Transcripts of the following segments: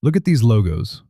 Look at these logos.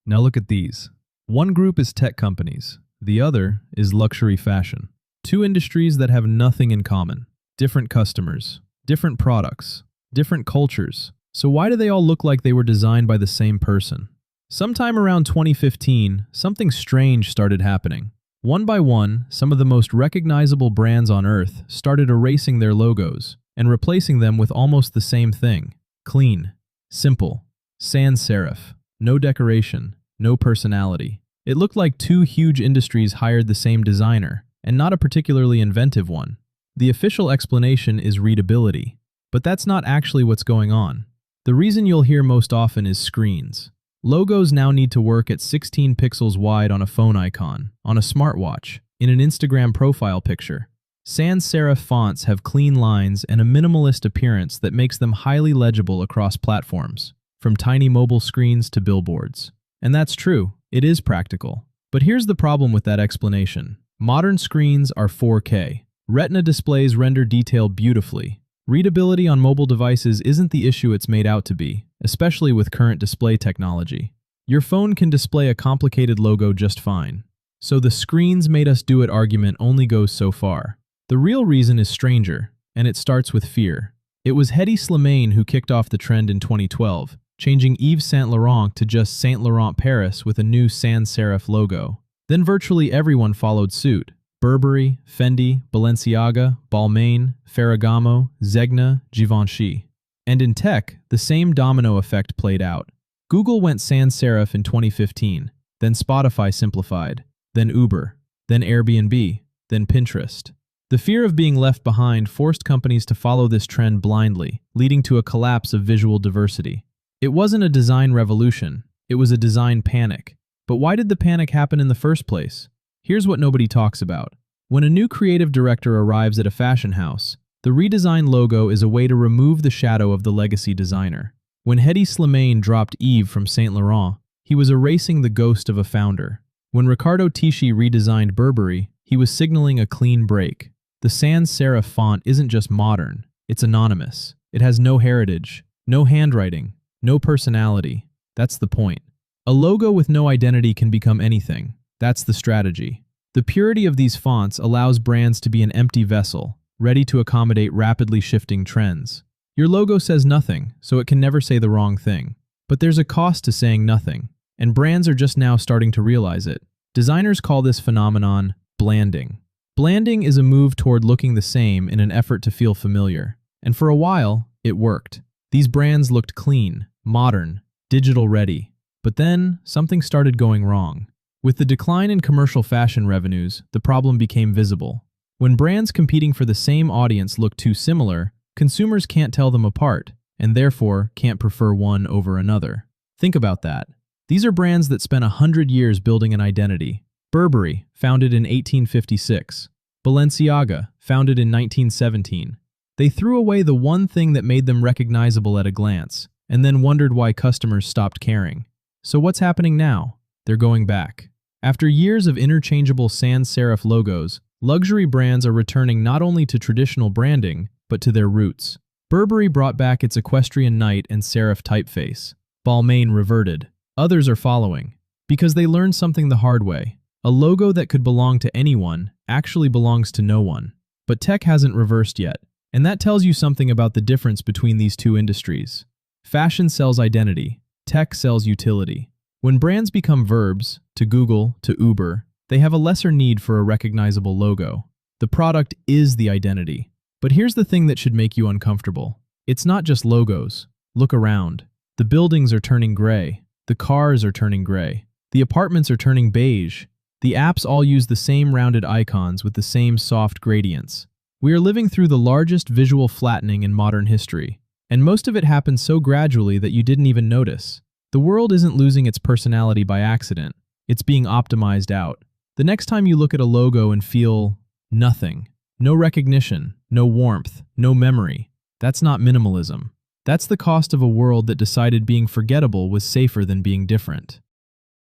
Now look at these. One group is tech companies. The other is luxury fashion. Two industries that have nothing in common. Different customers, different products, different cultures. So why do they all look like they were designed by the same person? Sometime around 2015, something strange started happening. One by one, some of the most recognizable brands on Earth started erasing their logos and replacing them with almost the same thing. Clean, simple, sans-serif, no decoration, no personality. It looked like two huge industries hired the same designer, and not a particularly inventive one. The official explanation is readability, but that's not actually what's going on. The reason you'll hear most often is screens. Logos now need to work at 16 pixels wide on a phone icon, on a smartwatch, in an Instagram profile picture. Sans-serif fonts have clean lines and a minimalist appearance that makes them highly legible across platforms, from tiny mobile screens to billboards. And that's true, it is practical. But here's the problem with that explanation. Modern screens are 4K. Retina displays render detail beautifully. Readability on mobile devices isn't the issue it's made out to be, especially with current display technology. Your phone can display a complicated logo just fine. So the screens made us do it argument only goes so far. The real reason is stranger, and it starts with fear. It was Hedi Slimane who kicked off the trend in 2012, changing Yves Saint Laurent to just Saint Laurent Paris with a new sans-serif logo. Then virtually everyone followed suit. Burberry, Fendi, Balenciaga, Balmain, Ferragamo, Zegna, Givenchy. And in tech, the same domino effect played out. Google went sans-serif in 2015, then Spotify simplified, then Uber, then Airbnb, then Pinterest. The fear of being left behind forced companies to follow this trend blindly, leading to a collapse of visual diversity. It wasn't a design revolution, it was a design panic. But why did the panic happen in the first place? Here's what nobody talks about. When a new creative director arrives at a fashion house, the redesigned logo is a way to remove the shadow of the legacy designer. When Hedi Slimane dropped Yves from Saint Laurent, he was erasing the ghost of a founder. When Riccardo Tisci redesigned Burberry, he was signaling a clean break. The sans-serif font isn't just modern, it's anonymous. It has no heritage, no handwriting, no personality. That's the point. A logo with no identity can become anything. That's the strategy. The purity of these fonts allows brands to be an empty vessel, ready to accommodate rapidly shifting trends. Your logo says nothing, so it can never say the wrong thing. But there's a cost to saying nothing, and brands are just now starting to realize it. Designers call this phenomenon blanding. Blanding is a move toward looking the same in an effort to feel familiar. And for a while, it worked. These brands looked clean, modern, digital ready. But then, something started going wrong. With the decline in commercial fashion revenues, the problem became visible. When brands competing for the same audience look too similar, consumers can't tell them apart, and therefore can't prefer one over another. Think about that. These are brands that spent 100 years building an identity. Burberry, founded in 1856. Balenciaga, founded in 1917. They threw away the one thing that made them recognizable at a glance, and then wondered why customers stopped caring. So what's happening now? They're going back. After years of interchangeable sans-serif logos, luxury brands are returning not only to traditional branding, but to their roots. Burberry brought back its equestrian knight and serif typeface. Balmain reverted. Others are following. Because they learned something the hard way. A logo that could belong to anyone actually belongs to no one. But tech hasn't reversed yet. And that tells you something about the difference between these two industries. Fashion sells identity. Tech sells utility. When brands become verbs, to Google, to Uber, they have a lesser need for a recognizable logo. The product is the identity. But here's the thing that should make you uncomfortable. It's not just logos. Look around. The buildings are turning gray. The cars are turning gray. The apartments are turning beige. The apps all use the same rounded icons with the same soft gradients. We are living through the largest visual flattening in modern history. And most of it happened so gradually that you didn't even notice. The world isn't losing its personality by accident. It's being optimized out. The next time you look at a logo and feel nothing, no recognition, no warmth, no memory, that's not minimalism. That's the cost of a world that decided being forgettable was safer than being different.